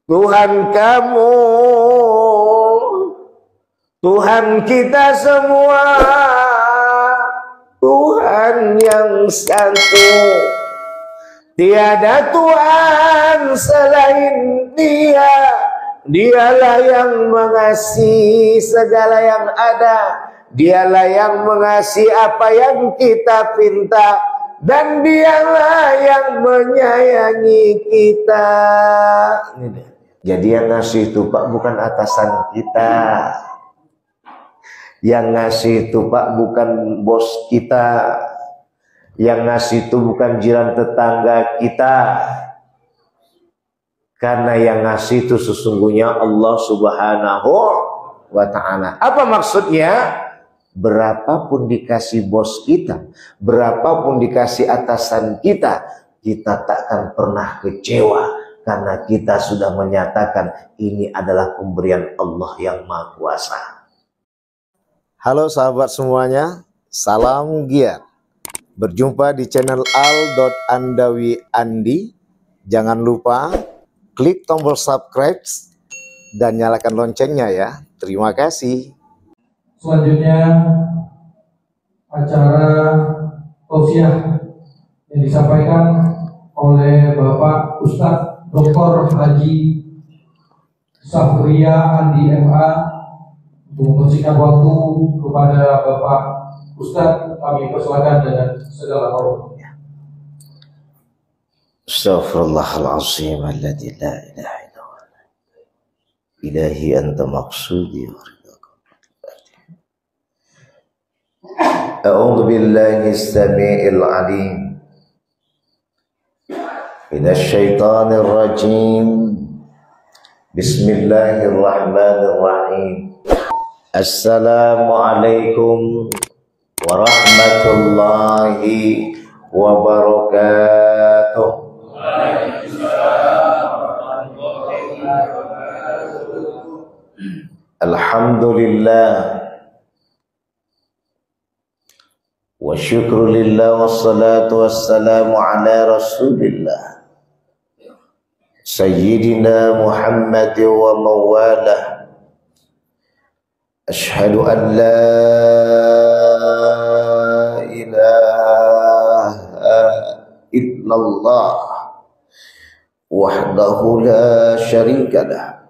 Tuhan kamu, Tuhan kita semua, Tuhan yang satu. Tiada Tuhan selain Dia. Dialah yang mengasihi segala yang ada. Dialah yang mengasihi apa yang kita pinta. Dan Dialah yang menyayangi kita. Jadi yang ngasih itu Pak bukan atasan kita. Yang ngasih itu Pak bukan bos kita. Yang ngasih itu bukan jiran tetangga kita. Karena yang ngasih itu sesungguhnya Allah Subhanahu wa ta'ala. Apa maksudnya? Berapapun dikasih bos kita, berapapun dikasih atasan kita, kita takkan pernah kecewa. Karena kita sudah menyatakan ini adalah pemberian Allah yang Maha Kuasa. Halo sahabat semuanya, salam giat. Berjumpa di channel al.andawi.andi. Jangan lupa klik tombol subscribe dan nyalakan loncengnya ya. Terima kasih. Selanjutnya acara tausiah yang disampaikan oleh Bapak Ustadz Dr. Haji Safria Andi MA. Untuk membersihkan waktu kepada Bapak Ustadz, kami persilakan dengan segala hormat. Astaghfirullahaladzim alladzi la ilaha illallah. Ilahi anta maqsudi wa ridhaka. A'udzu billahi as-sami'il 'alim minasy syaithanir rajim. Bismillahirrahmanirrahim. Assalamualaikum warahmatullahi wabarakatuh. Alhamdulillah wa syukrulillah wassalatu wassalamu ala rasulillah Sayyidina Muhammad wa mawalah. Ashhadu an la ilaha illallah wahdahu la syarika lah.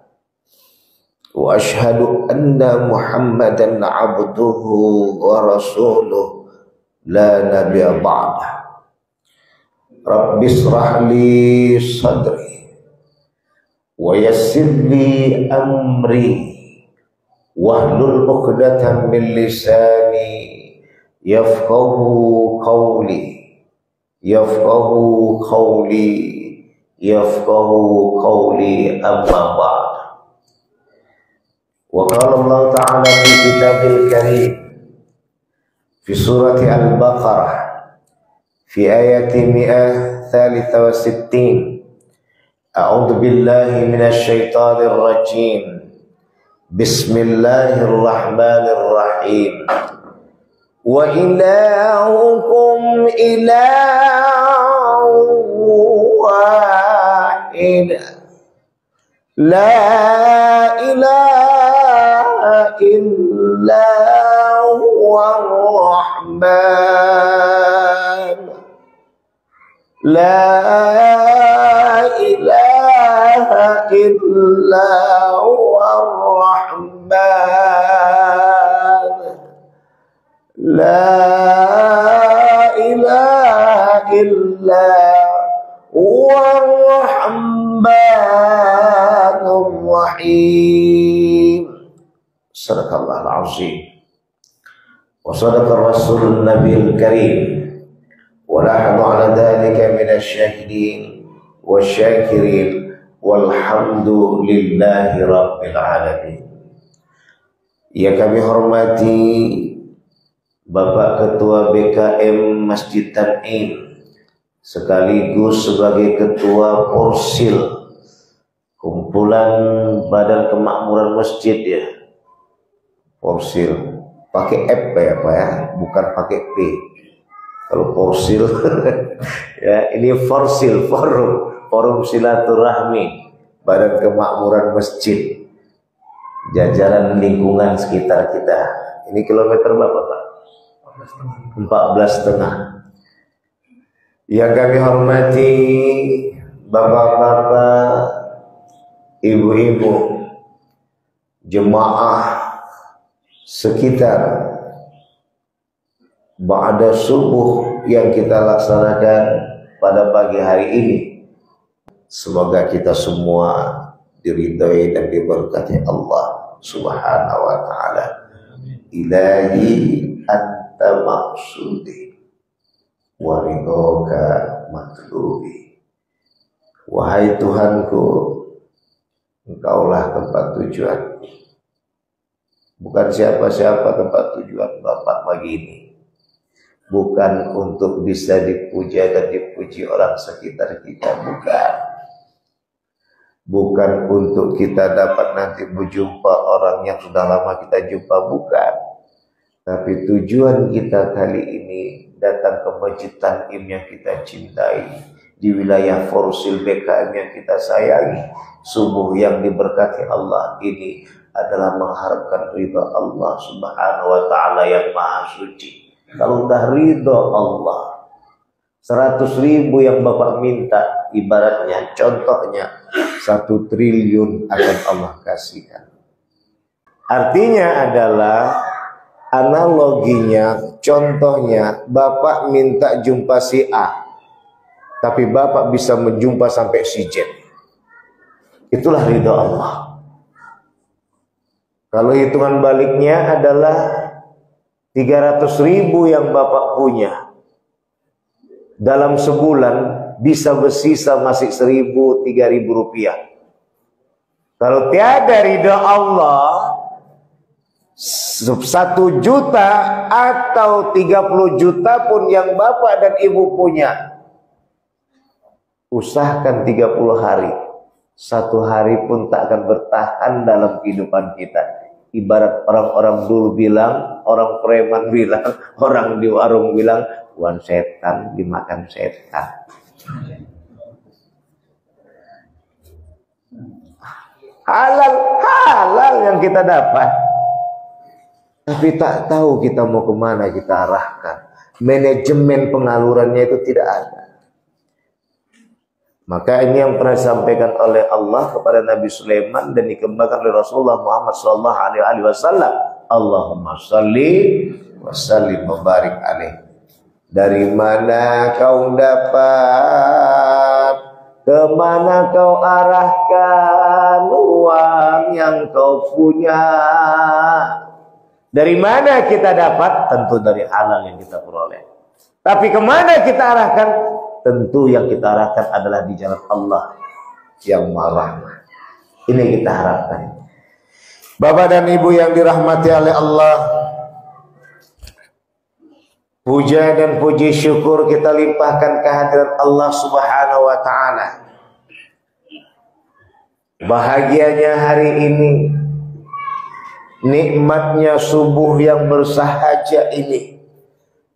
Wa ashhadu anna Muhammadan abduhu wa rasuluh la nabiyya ba'dah. Rabbi israh li sadri wa yassir li amri wahlul 'uqdatam min lisani yafqahu qawli amma ba'd. Wa qala Allah ta'ala fi kitabil karim fi surati al-Baqarah fi ayati 163. A'udzu billahi minasy syaithanir rajim. Bismillahirrahmanirrahim. Wa ilahukum ilahun wahid. La ilaha illa huwar rahman. La ilaha illa huwar rahman. La ilaha illa huwar rahmanur rahim. Sadaqallahul azim. Wa sadaqa rasulun nabiyul karim. Wa nahnu ala dhalika minasyahidin wasyakirin walhamdulillahi rabbil alamin. Yang kami hormati Bapak Ketua BKM Masjid Tan'im sekaligus sebagai Ketua Porsil kumpulan Badan Kemakmuran Masjid ya. Porsil pakai F ya Pak ya, bukan pakai P. Kalau Porsil ya ini Porsil, forum silaturahmi Badan Kemakmuran Masjid, jajaran lingkungan sekitar kita. Ini kilometer berapa Pak? 14,5. Yang kami hormati bapak-bapak, ibu-ibu, jemaah sekitar ba'da subuh yang kita laksanakan pada pagi hari ini. Semoga kita semua diridhai dan diberkati Allah Subhanahu wa ta'ala. Ilahi anta maksudi wa ridhoka matlubi. Wahai Tuhanku, Engkaulah tempat tujuan, bukan siapa-siapa tempat tujuan Bapak pagi ini. Bukan untuk bisa dipuja dan dipuji orang sekitar kita, bukan. Bukan untuk kita dapat nanti berjumpa orang yang sudah lama kita jumpa, bukan. Tapi tujuan kita kali ini datang ke Masjid Tanim yang kita cintai, di wilayah Forsil BKM yang kita sayangi. Subuh yang diberkati Allah ini adalah mengharapkan ridha Allah Subhanahu wa ta'ala yang maha suci. Kalau udah ridha Allah, 100.000 yang Bapak minta, ibaratnya, contohnya 1 triliun akan Allah kasihkan. Artinya adalah, analoginya, contohnya, Bapak minta jumpa si A, tapi Bapak bisa menjumpa sampai si Z. Itulah ridha Allah. Kalau hitungan baliknya adalah 300.000 yang Bapak punya, dalam sebulan bisa bersisa masih 1.000, 3.000 rupiah. Kalau tiada ridha Allah, 1 juta atau 30 juta pun yang Bapak dan Ibu punya, usahakan 30 hari. 1 hari pun tak akan bertahan dalam kehidupan kita. Ibarat orang-orang dulu bilang, orang preman bilang, orang di warung bilang, "Wan setan dimakan setan." Halal yang kita dapat, tapi tak tahu kita mau kemana kita arahkan. Manajemen pengalurannya itu tidak ada. Maka ini yang pernah disampaikan oleh Allah kepada Nabi Sulaiman dan dikembangkan oleh Rasulullah Muhammad SAW. Allahumma salli wa sallim wa barik alaih. Dari mana kau dapat, kemana kau arahkan uang yang kau punya? Dari mana kita dapat? Tentu dari halal yang kita peroleh. Tapi kemana kita arahkan? Tentu yang kita arahkan adalah di jalan Allah yang Maha Rahman. Ini yang kita harapkan. Bapak dan Ibu yang dirahmati oleh Allah, puja dan puji syukur kita limpahkan kehadiran Allah Subhanahu wa ta'ala. Bahagianya hari ini, nikmatnya subuh yang bersahaja ini.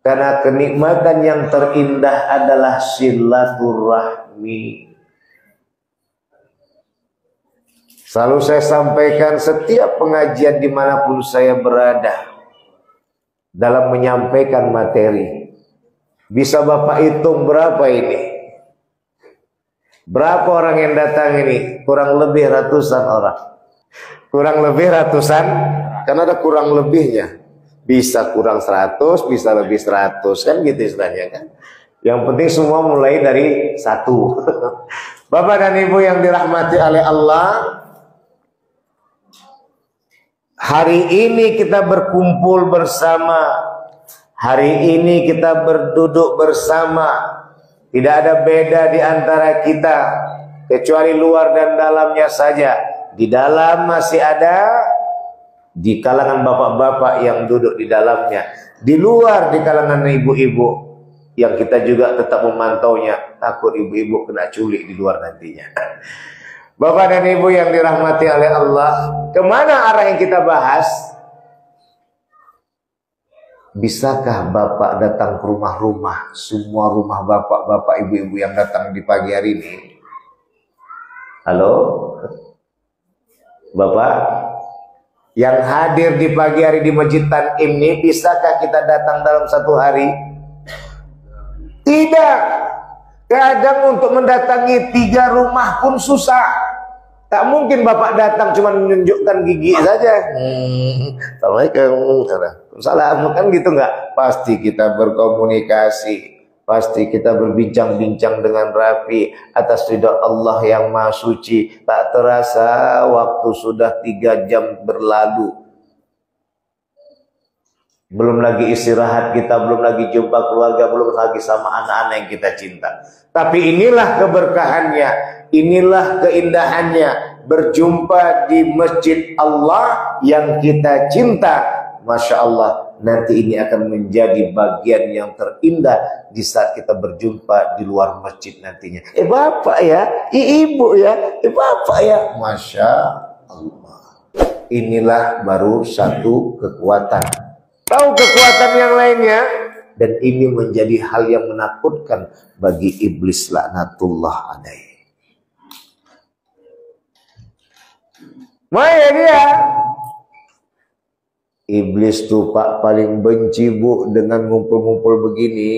Karena kenikmatan yang terindah adalah silaturahmi. Selalu saya sampaikan setiap pengajian dimanapun saya berada, dalam menyampaikan materi. Bisa Bapak hitung berapa ini? Berapa orang yang datang ini? Kurang lebih ratusan orang. Kurang lebih ratusan, karena ada kurang lebihnya. Bisa kurang 100, bisa lebih 100, kan gitu istilahnya kan. Yang penting semua mulai dari 1. Bapak dan Ibu yang dirahmati oleh Allah, hari ini kita berkumpul bersama, hari ini kita berduduk bersama. Tidak ada beda di antara kita, kecuali luar dan dalamnya saja. Di dalam masih ada, di kalangan bapak-bapak yang duduk di dalamnya, di luar di kalangan ibu-ibu yang kita juga tetap memantaunya, takut ibu-ibu kena culik di luar nantinya. Bapak dan Ibu yang dirahmati oleh Allah, kemana arah yang kita bahas? Bisakah Bapak datang ke rumah-rumah, semua rumah bapak-bapak, ibu-ibu yang datang di pagi hari ini? Halo, Bapak yang hadir di pagi hari di Masjid Tanim ini, bisakah kita datang dalam satu hari? Tidak. Kadang untuk mendatangi 3 rumah pun susah. Tak mungkin Bapak datang cuma menunjukkan gigi saja. Assalamualaikum. Salam, kan gitu nggak? Pasti kita berkomunikasi. Pasti kita berbincang-bincang dengan rapi atas ridha Allah yang Maha Suci. Tak terasa waktu sudah 3 jam berlalu. Belum lagi istirahat kita, belum lagi jumpa keluarga, belum lagi sama anak-anak yang kita cinta. Tapi inilah keberkahannya, inilah keindahannya, berjumpa di masjid Allah yang kita cinta. Masya Allah, nanti ini akan menjadi bagian yang terindah di saat kita berjumpa di luar masjid nantinya. Bapak ya, ibu ya, bapak ya. Masya Allah. Inilah baru satu kekuatan. Tahu kekuatan yang lainnya? Dan ini menjadi hal yang menakutkan bagi iblis laknatullah alaih. Maya dia. Iblis tuh Pak paling benci Bu dengan ngumpul-ngumpul begini.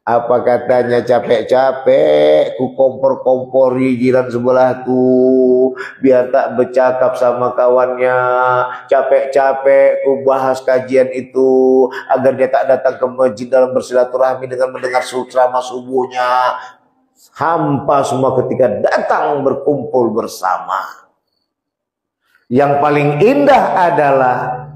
Apa katanya, capek-capek ku kompor-kompori jiran sebelah tuh biar tak bercakap sama kawannya. Capek-capek ku bahas kajian itu agar dia tak datang ke masjid dalam bersilaturahmi dengan mendengar ceramah subuhnya. Hampa semua ketika datang berkumpul bersama. Yang paling indah adalah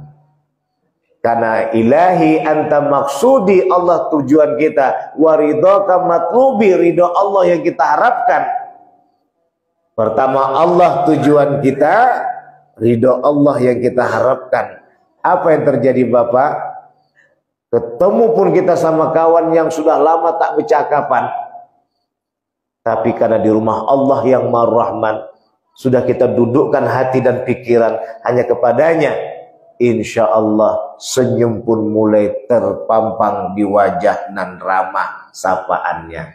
karena ilahi anta maksudi, Allah tujuan kita, waridhaka matlubi, ridho Allah yang kita harapkan. Pertama Allah tujuan kita, ridho Allah yang kita harapkan. Apa yang terjadi Bapak? Ketemu pun kita sama kawan yang sudah lama tak bercakapan, tapi karena di rumah Allah yang Maha Rahman, sudah kita dudukkan hati dan pikiran hanya kepadanya. Insya Allah senyum pun mulai terpampang di wajah nan ramah sapaannya.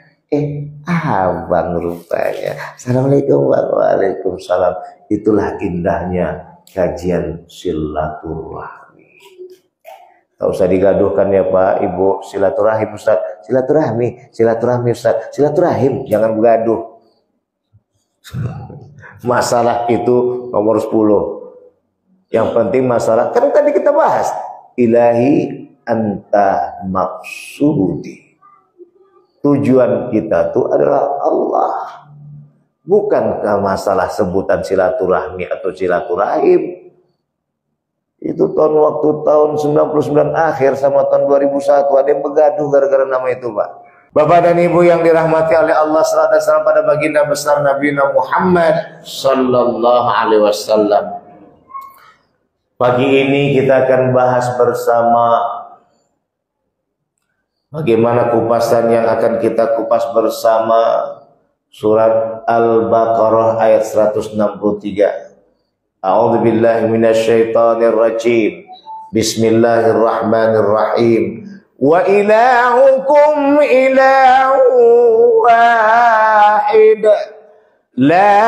Abang rupanya. Assalamualaikum warahmatullahi wabarakatuh. Itulah indahnya kajian silaturahmi. Tak usah digaduhkan ya Pak, Ibu. Silaturahim Ustaz, silaturahmi, silaturahmi Ustaz, silaturahim. Jangan bergaduh. Masalah itu nomor 10. Yang penting masalah, kan tadi kita bahas, ilahi anta maksudi. Tujuan kita itu adalah Allah. Bukankah masalah sebutan silaturahmi atau silaturahim. Itu tahun 99 akhir sama tahun 2001 ada yang bergaduh gara-gara nama itu Pak. Bapak dan Ibu yang dirahmati oleh Allah, salawat dan salam pada baginda besar Nabi Muhammad sallallahu alaihi wasallam. Pagi ini kita akan bahas bersama bagaimana kupasan yang akan kita kupas bersama surat Al-Baqarah ayat 163. A'udzubillahi minasyaitonir rajim. Bismillahirrahmanirrahim. Wa ilahukum ilahu wahid la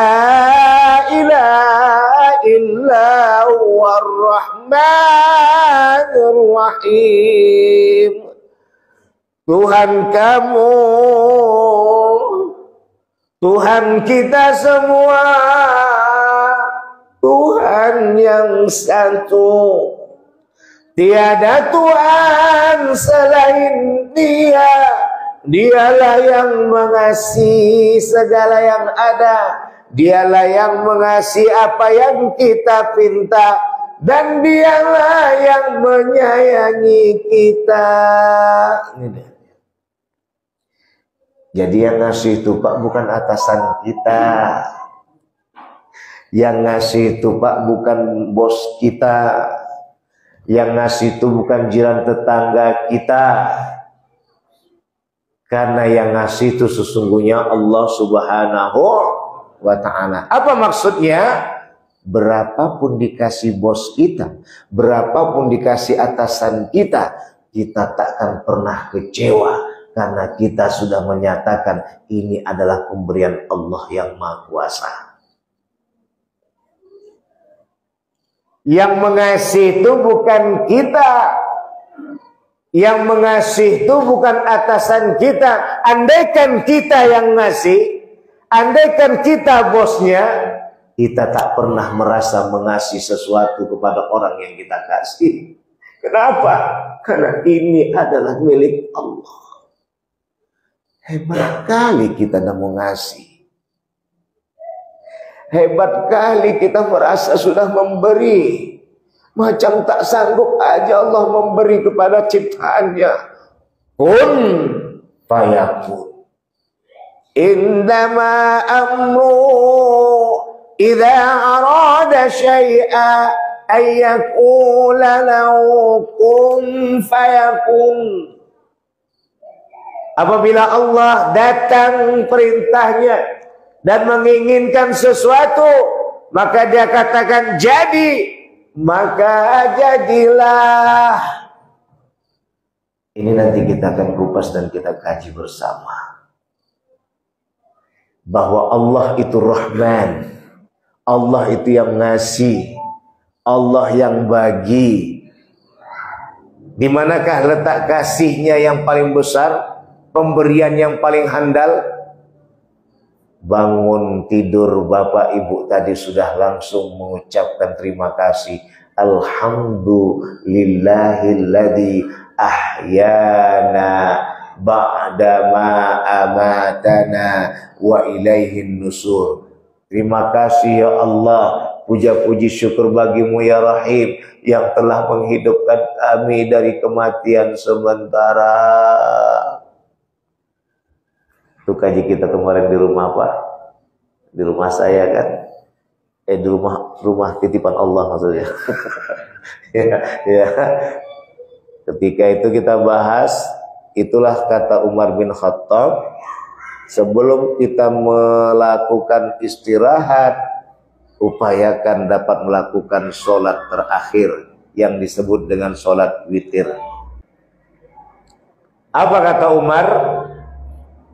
ilaha illa huwar rahmanir rahim. Tuhan kamu, Tuhan kita semua, Tuhan yang satu. Tiada Tuhan selain Dia. Dialah yang mengasihi segala yang ada. Dialah yang mengasihi apa yang kita pinta. Dan Dialah yang menyayangi kita. Jadi yang ngasih itu Pak bukan atasan kita. Yang ngasih itu Pak bukan bos kita. Yang ngasih itu bukan jiran tetangga kita. Karena yang ngasih itu sesungguhnya Allah Subhanahu wa ta'ala. Apa maksudnya? Berapapun dikasih bos kita, berapapun dikasih atasan kita, kita tak akan pernah kecewa. Karena kita sudah menyatakan ini adalah pemberian Allah yang Maha Kuasa. Yang mengasihi itu bukan kita. Yang mengasihi itu bukan atasan kita. Andaikan kita yang ngasih, andaikan kita bosnya, kita tak pernah merasa mengasihi sesuatu kepada orang yang kita kasih. Kenapa? Karena ini adalah milik Allah. Hebat kali kita nak mengasihi. Hebat kali kita merasa sudah memberi. Macam tak sanggup aja Allah memberi kepada ciptaannya. Kun fayakun. Indama amru idza arada syai'a ayyakula lahu kun fayakun. Apabila Allah datang perintahnya dan menginginkan sesuatu, maka dia katakan jadi, maka jadilah. Ini nanti kita akan kupas dan kita kaji bersama. Bahwa Allah itu Rahman, Allah itu yang ngasih, Allah yang bagi. Di manakah letak kasihnya yang paling besar? Pemberian yang paling handal? Bangun tidur Bapak Ibu tadi sudah langsung mengucapkan terima kasih. Alhamdulillahilladzi ahyana ba'dama amatana wa ilaihin nusur. Terima kasih ya Allah, puja-puji syukur bagimu ya Rahim, yang telah menghidupkan kami dari kematian sementara. Itu kaji kita kemarin di rumah Pak, di rumah saya kan, di rumah titipan Allah maksudnya. ya. Ketika itu kita bahas, itulah kata Umar bin Khattab, sebelum kita melakukan istirahat, upayakan dapat melakukan sholat terakhir yang disebut dengan sholat witir. Apa kata Umar?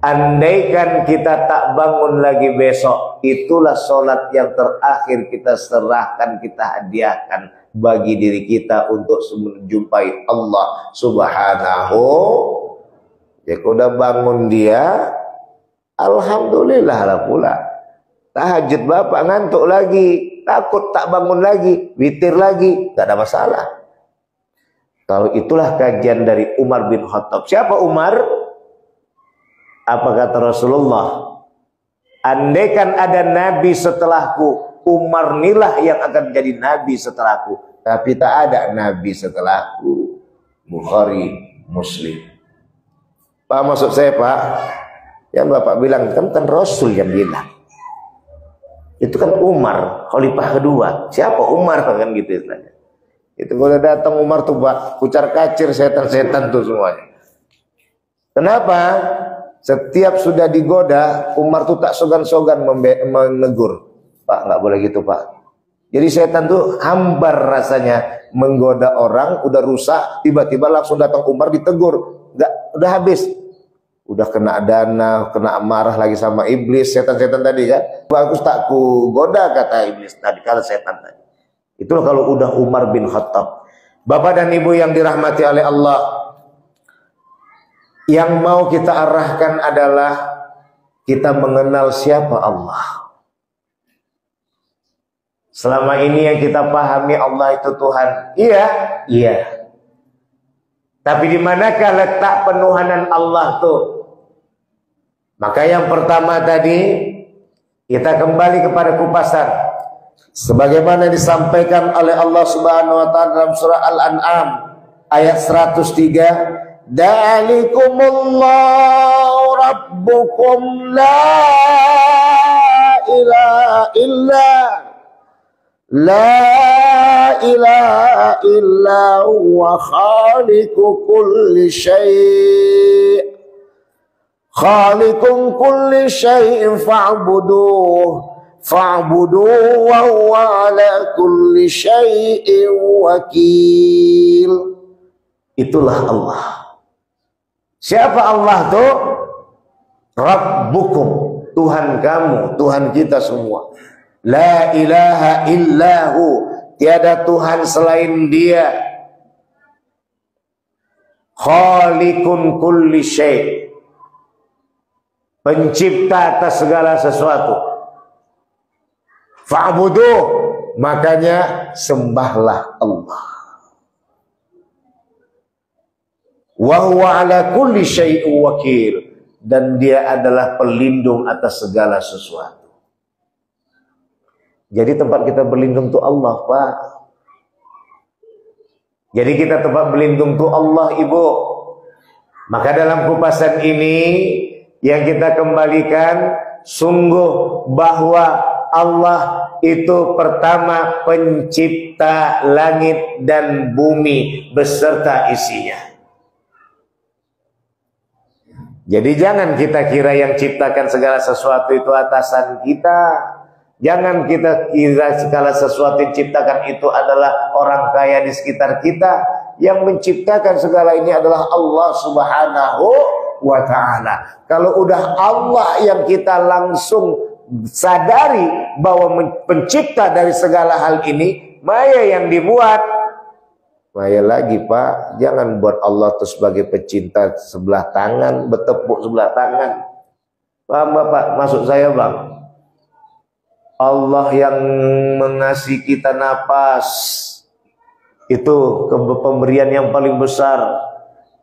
Andaikan kita tak bangun lagi besok, itulah sholat yang terakhir kita serahkan, kita hadiahkan bagi diri kita untuk menjumpai Allah Subhanahu. Ya, kalau udah bangun dia, alhamdulillah lah pula. Tahajud Bapak ngantuk lagi, takut tak bangun lagi, witir lagi, tak ada masalah. Kalau itulah kajian dari Umar bin Khattab. Siapa Umar? Apa kata Rasulullah? Andaikan ada nabi setelahku, Umar inilah yang akan jadi nabi setelahku. Tapi tak ada nabi setelahku. Bukhari, Muslim. Pak, maksud saya Pak, yang Bapak bilang kan Rasul yang bilang. Itu kan Umar, khalifah kedua. Siapa Umar kan gitu istilahnya. Itu kalau datang Umar tuh Pak, kucar kacir setan-setan tuh semuanya. Kenapa? Setiap sudah digoda, Umar tuh tak sogan-sogan menegur. Pak, nggak boleh gitu Pak. Jadi setan tuh hambar rasanya menggoda orang, udah rusak, tiba-tiba langsung datang Umar ditegur. Nggak, udah habis. Udah kena dana, kena marah lagi sama iblis, setan-setan tadi kan. Bagus tak ku goda kata iblis tadi, kata setan tadi. Itulah kalau udah Umar bin Khattab. Bapak dan Ibu yang dirahmati oleh Allah, yang mau kita arahkan adalah kita mengenal siapa Allah. Selama ini yang kita pahami Allah itu Tuhan. Iya, iya. Tapi di manakah letak penuhanan Allah tuh? Maka yang pertama tadi kita kembali kepada kupasan. Sebagaimana disampaikan oleh Allah Subhanahu wa taala dalam surah Al-An'am ayat 103. Dzalikumullahu rabbukum la ilaha illa huwa khaliqu kulli syai'in fa'buduhu wa huwa ala kulli syai'in wakil. Itulah Allah. Siapa Allah tuh? Rabbukum, Tuhan kamu, Tuhan kita semua. La ilaha illahu, tiada Tuhan selain Dia. Khaliqun kulli syai', pencipta atas segala sesuatu. Fa'buduh, makanya sembahlah Allah. Wa huwa ala kulli syai'in wakil, dan Dia adalah pelindung atas segala sesuatu. Jadi tempat kita berlindung itu Allah, Pak. Jadi kita tempat berlindung itu Allah, Ibu. Maka dalam kupasan ini yang kita kembalikan, sungguh bahwa Allah itu pertama pencipta langit dan bumi beserta isinya. Jadi jangan kita kira yang ciptakan segala sesuatu itu atasan kita. Jangan kita kira segala sesuatu yang ciptakan itu adalah orang kaya di sekitar kita. Yang menciptakan segala ini adalah Allah Subhanahu wa ta'ala. Kalau udah Allah yang kita langsung sadari bahwa pencipta dari segala hal ini, maya yang dibuat. Maya lagi, Pak, jangan buat Allah itu sebagai pecinta sebelah tangan, bertepuk sebelah tangan. Paham Bapak maksud saya, Bang? Allah yang mengasihi kita napas, itu pemberian yang paling besar.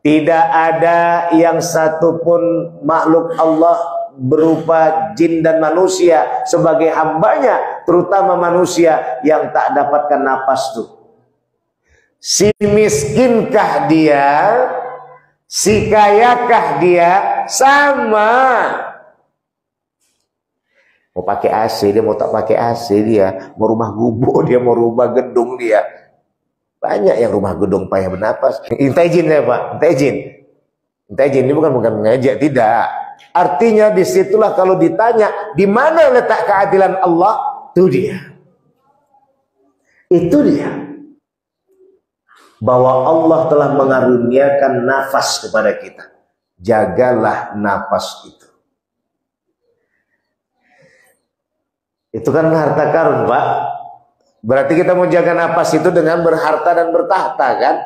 Tidak ada yang satupun makhluk Allah berupa jin dan manusia sebagai hambanya, terutama manusia, yang tak dapatkan napas tuh. Si miskinkah dia, si kayakah dia, sama. Mau pakai AC dia, mau tak pakai AC dia, mau rumah gubuk dia, mau rumah gedung dia. Banyak yang rumah gedung payah bernapas. Minta izin ya Pak, minta izin. Minta izin ini bukan ngejek, tidak. Artinya disitulah kalau ditanya di mana letak keadilan Allah, itu dia. Itu dia. Bahwa Allah telah mengaruniakan nafas kepada kita. Jagalah nafas itu. Itu kan harta karun, Pak. Berarti kita mau jaga nafas itu dengan berharta dan bertahta, kan?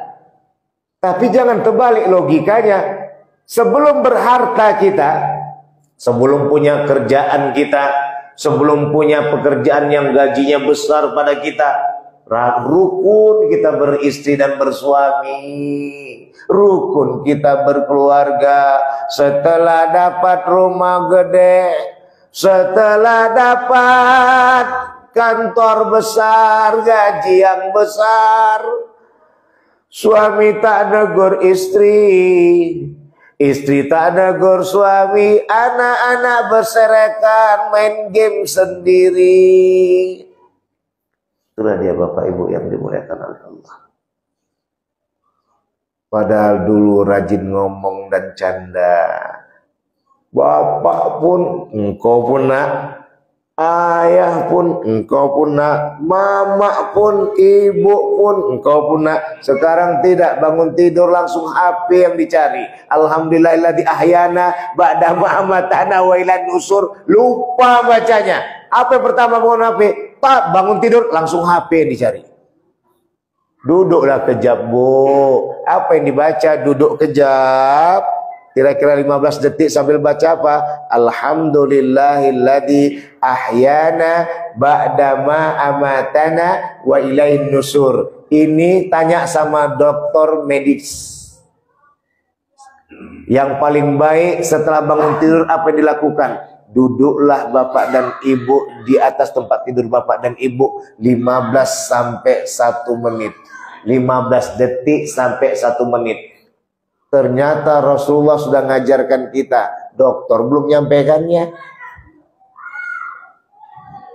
Tapi jangan terbalik logikanya. Sebelum berharta kita, sebelum punya kerjaan kita, sebelum punya pekerjaan yang gajinya besar pada kita, rukun kita beristri dan bersuami, rukun kita berkeluarga. Setelah dapat rumah gede, setelah dapat kantor besar, gaji yang besar, suami tak negur istri, istri tak negur suami, anak-anak berserakan main game sendiri. Itulah dia Bapak Ibu yang dimuliakan oleh Allah. Padahal dulu rajin ngomong dan canda. Bapak pun engkau pun nak, ayah pun engkau pun nak, mama pun, ibu pun engkau pun nak. Sekarang tidak, bangun tidur langsung HP yang dicari. Alhamdulillahilladzi ahyana ba'da ma amatana wa ilaihin nusur. Lupa bacanya. Apa yang pertama bangun HP? Pak, bangun tidur langsung HP yang dicari. Duduklah kejap, Bu. Apa yang dibaca? Duduk kejap. Kira-kira 15 detik sambil baca apa? Alhamdulillahilladzi ahyana ba'da ma amatana wa ilaihin nusur. Ini tanya sama dokter medis. Yang paling baik setelah bangun tidur apa yang dilakukan? Duduklah Bapak dan Ibu di atas tempat tidur Bapak dan Ibu 15 sampai 1 menit. 15 detik sampai 1 menit. Ternyata Rasulullah sudah ngajarkan kita, dokter belum nyampaikannya.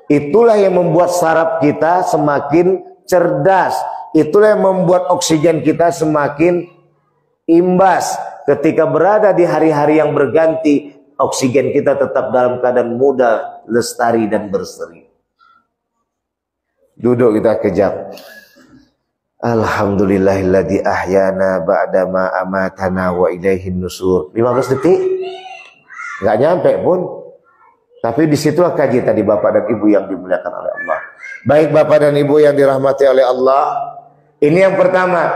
Itulah yang membuat saraf kita semakin cerdas. Itulah yang membuat oksigen kita semakin imbas. Ketika berada di hari-hari yang berganti, oksigen kita tetap dalam keadaan muda, lestari dan berseri. Duduk kita kejap. Alhamdulillahilladzi ahyana ba'dama amatana wa ilaihin nusur. 15 detik. Enggak nyampe pun. Tapi disitulah kaji tadi Bapak dan Ibu yang dimuliakan oleh Allah. Baik Bapak dan Ibu yang dirahmati oleh Allah. Ini yang pertama.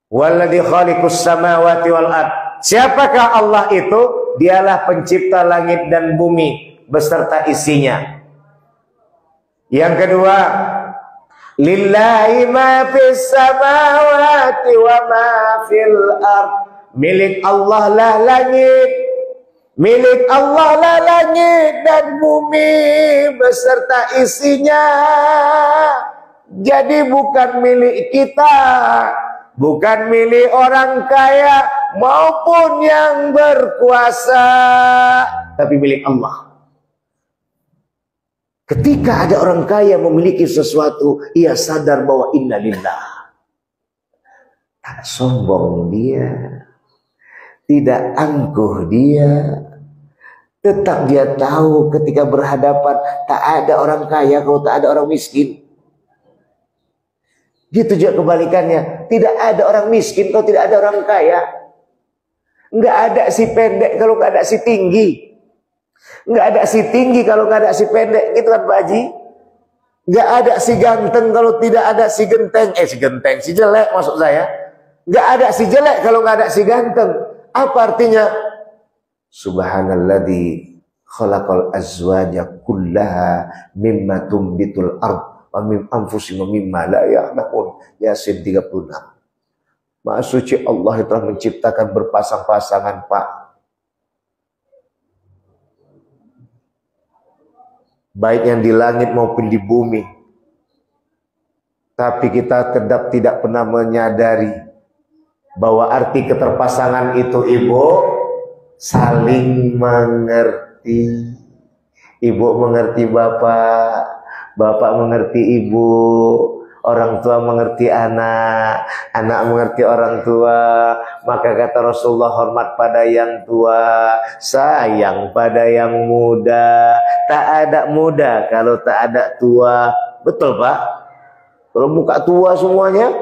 Walladzi khaliqus samawati wal ard. Siapakah Allah itu? Dialah pencipta langit dan bumi beserta isinya. Yang kedua, lillahi ma fis samawati wa ma fil ard. Milik Allah lah langit, milik Allah lah langit dan bumi beserta isinya. Jadi bukan milik kita, bukan milik orang kaya maupun yang berkuasa, tapi milik Allah. Ketika ada orang kaya memiliki sesuatu, ia sadar bahwa inna lillah. Tak sombong dia, tidak angkuh dia. Tetap dia tahu ketika berhadapan tak ada orang kaya kalau tak ada orang miskin. Gitu juga kebalikannya, tidak ada orang miskin kalau tidak ada orang kaya. Enggak ada si pendek kalau enggak ada si tinggi. Enggak ada si tinggi kalau enggak ada si pendek, gitu kan Pak Haji? Enggak ada si ganteng kalau tidak ada si genteng. Si jelek maksud saya. Enggak ada si jelek kalau enggak ada si ganteng. Apa artinya? Subhanalladzi khalaqal azwaja kullaha mimma tumbitul ard wa min anfusihim mimma la ya'lamun. Yasin 36. Maha suci Allah yang telah menciptakan berpasang-pasangan, Pak. Baik yang di langit maupun di bumi. Tapi kita tidak pernah menyadari bahwa arti keterpasangan itu, Ibu, saling mengerti. Ibu mengerti Bapak, Bapak mengerti Ibu, orang tua mengerti anak, anak mengerti orang tua. Maka kata Rasulullah, hormat pada yang tua, sayang pada yang muda. Tak ada muda kalau tak ada tua. Betul Pak? Kalau muka tua semuanya,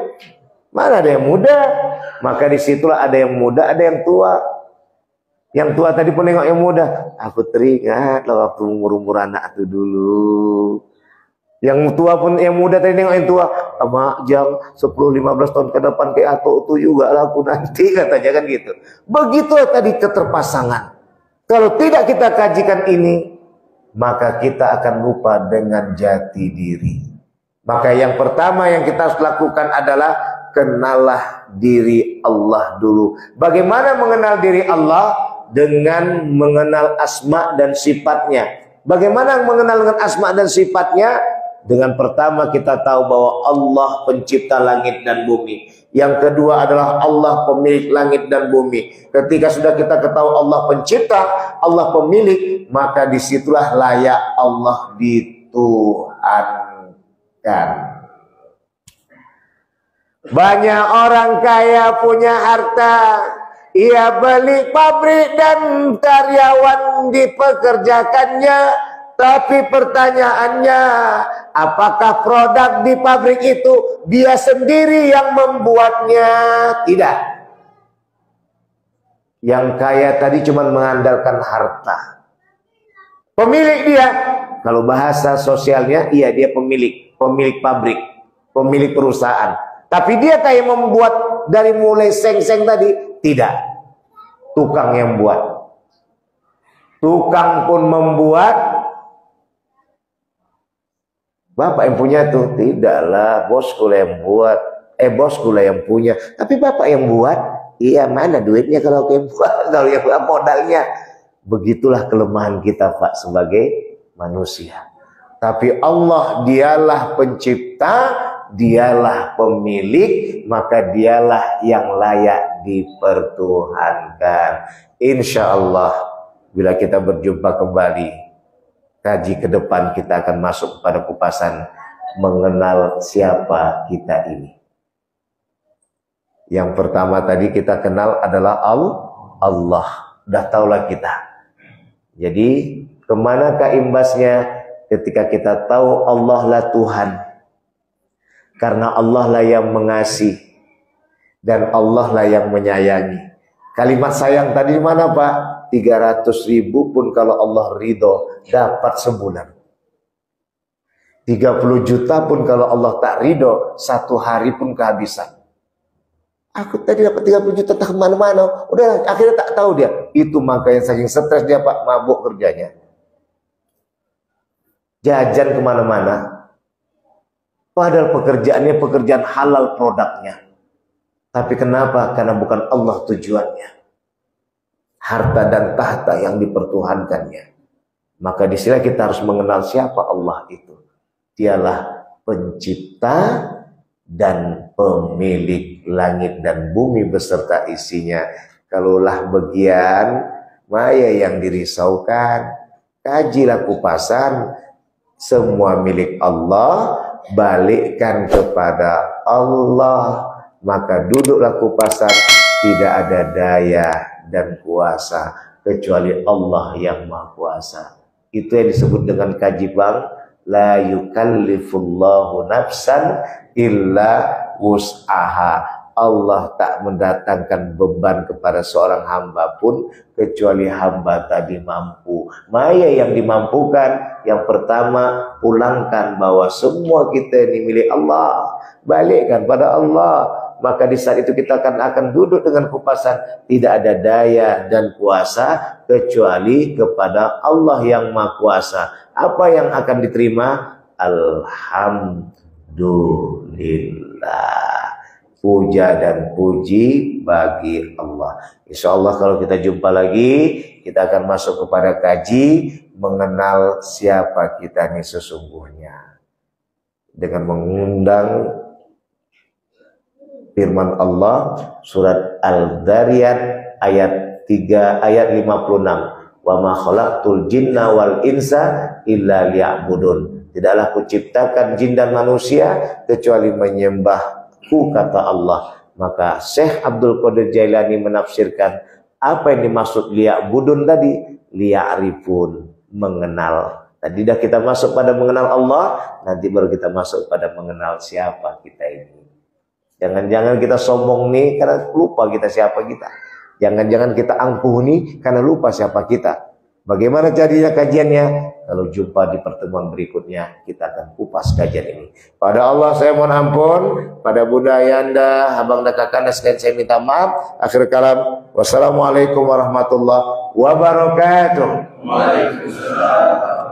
mana ada yang muda? Maka disitulah ada yang muda, ada yang tua. Yang tua tadi pun nengok yang muda. Aku teringat lah waktu umur anak itu dulu. Yang tua pun, yang muda tadi nengok yang tua. Mak jam 10-15 tahun ke depan kayak atau itu juga lah aku nanti, katanya kan gitu. Begitulah tadi keterpasangan. Kalau tidak kita kajikan ini, maka kita akan lupa dengan jati diri. Maka yang pertama yang kita harus lakukan adalah kenalah diri Allah dulu. Bagaimana mengenal diri Allah? Dengan mengenal asma dan sifatnya. Bagaimana mengenal dengan asma dan sifatnya? Dengan pertama kita tahu bahwa Allah pencipta langit dan bumi. Yang kedua adalah Allah pemilik langit dan bumi. Ketika sudah kita ketahui Allah pencipta, Allah pemilik, maka disitulah layak Allah dituhankan. Banyak orang kaya punya harta, ia beli pabrik dan karyawan dipekerjakannya. Tapi pertanyaannya, apakah produk di pabrik itu dia sendiri yang membuatnya? Tidak. Yang kaya tadi cuma mengandalkan harta. Pemilik dia, kalau bahasa sosialnya, iya dia pemilik pabrik, pemilik perusahaan. Tapi dia kayak membuat dari mulai seng-seng tadi, tidak. Tukang yang buat. Tukang pun membuat. Bapak yang punya tuh, tidaklah, bosku lah yang buat. Bosku lah yang punya. Tapi bapak yang buat, iya mana duitnya kalau yang buat, kalau yang buat modalnya. Begitulah kelemahan kita Pak sebagai manusia. Tapi Allah dialah pencipta, dialah pemilik, maka dialah yang layak dipertuhankan. Insya Allah bila kita berjumpa kembali, kaji ke depan kita akan masuk pada kupasan mengenal siapa kita ini. Yang pertama tadi kita kenal adalah Allah. Udah tahulah kita. Jadi kemanakah imbasnya ketika kita tahu Allah lah Tuhan? Karena Allah lah yang mengasihi dan Allah lah yang menyayangi. Kalimat sayang tadi di mana, Pak? 300.000 pun kalau Allah ridho dapat sebulan. 30 juta pun kalau Allah tak ridho 1 hari pun kehabisan. Aku tadi dapat 30 juta tak kemana-mana. Udah akhirnya tak tahu dia. Itu makanya saking stres dia, Pak, mabuk kerjanya. Jajan kemana-mana. Padahal pekerjaannya pekerjaan halal produknya. Tapi kenapa? Karena bukan Allah tujuannya. Harta dan tahta yang dipertuhankannya. Maka di sini kita harus mengenal siapa Allah itu. Dialah pencipta dan pemilik langit dan bumi beserta isinya. Kalaulah bagian maya yang dirisaukan, kajilah kupasan, semua milik Allah, balikkan kepada Allah. Maka duduklah kupasan, tidak ada daya dan kuasa kecuali Allah yang Maha Kuasa. Itu yang disebut dengan kaji bang, la yukallifullahu nafsan illa wus'aha. Allah tak mendatangkan beban kepada seorang hamba pun kecuali hamba tadi mampu. Maya yang dimampukan, yang pertama pulangkan bahwa semua kita ini milik Allah, balikkan pada Allah. Maka di saat itu kita akan duduk dengan kupasan, tidak ada daya dan kuasa kecuali kepada Allah yang Maha Kuasa. Apa yang akan diterima? Alhamdulillah. Puja dan puji bagi Allah. Insya Allah kalau kita jumpa lagi, kita akan masuk kepada kaji mengenal siapa kita ini sesungguhnya. Dengan mengundang firman Allah surat Al-Dariyat ayat 3 ayat 56. Wa ma khalaqtul jinna wal insa illa liya'budun. Tidaklah kuciptakan jin dan manusia kecuali menyembah, kata Allah. Maka Syekh Abdul Qadir Jailani menafsirkan apa yang dimaksud liya'budun tadi, liya'rifun, mengenal. Tadi dah kita masuk pada mengenal Allah, nanti baru kita masuk pada mengenal siapa kita ini. Jangan-jangan kita sombong nih karena lupa kita siapa kita. Jangan-jangan kita angkuh nih karena lupa siapa kita. Bagaimana jadinya kajiannya? Kalau jumpa di pertemuan berikutnya, kita akan kupas kajian ini. Pada Allah saya mohon ampun, pada Bunda Ayanda, abang dan kakanda sekalian saya minta maaf. Akhir kalam, wassalamualaikum warahmatullahi wabarakatuh. Waalaikumsalam.